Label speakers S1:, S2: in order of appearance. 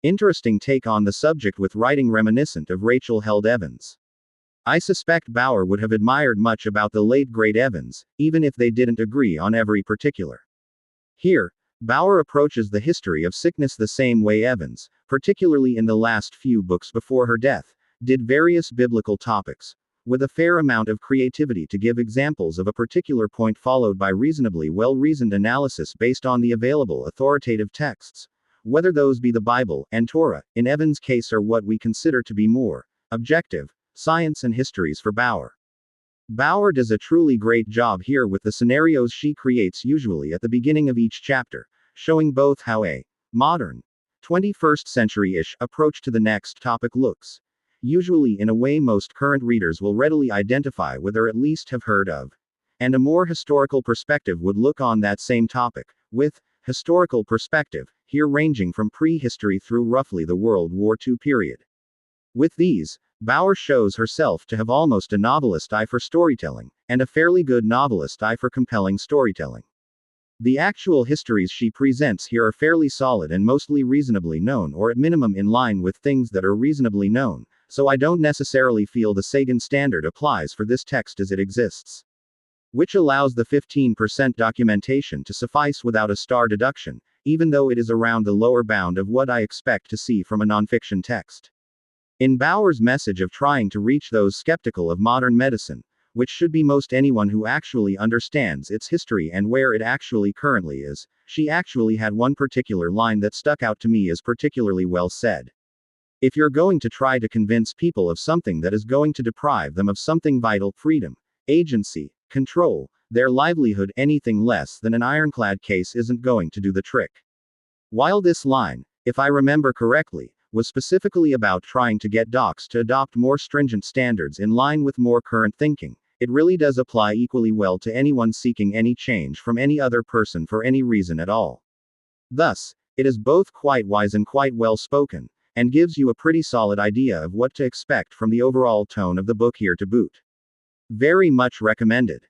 S1: Interesting take on the subject with writing reminiscent of Rachel Held Evans. I suspect Bauer would have admired much about the late great Evans, even if they didn't agree on every particular. Here, Bauer approaches the history of sickness the same way Evans, particularly in the last few books before her death, did various biblical topics, with a fair amount of creativity to give examples of a particular point followed by reasonably well-reasoned analysis based on the available authoritative texts, whether those be the Bible and Torah, in Evans' case, or what we consider to be more objective science and histories for Bauer. Bauer does a truly great job here with the scenarios she creates usually at the beginning of each chapter, showing both how a modern, 21st century-ish approach to the next topic looks, usually in a way most current readers will readily identify with or at least have heard of, and a more historical perspective would look on that same topic, with historical perspective here ranging from prehistory through roughly the World War II period. With these, Bauer shows herself to have almost a novelist eye for storytelling, and a fairly good novelist eye for compelling storytelling. The actual histories she presents here are fairly solid and mostly reasonably known, or at minimum in line with things that are reasonably known, so I don't necessarily feel the Sagan standard applies for this text as it exists. Which allows the 15% documentation to suffice without a star deduction, even though it is around the lower bound of what I expect to see from a nonfiction text. In Bauer's message of trying to reach those skeptical of modern medicine, which should be most anyone who actually understands its history and where it actually currently is, she actually had one particular line that stuck out to me as particularly well said. If you're going to try to convince people of something that is going to deprive them of something vital, freedom, agency, control, their livelihood, anything less than an ironclad case isn't going to do the trick. While this line, if I remember correctly, was specifically about trying to get docs to adopt more stringent standards in line with more current thinking, it really does apply equally well to anyone seeking any change from any other person for any reason at all. Thus, it is both quite wise and quite well spoken, and gives you a pretty solid idea of what to expect from the overall tone of the book here to boot. Very much recommended.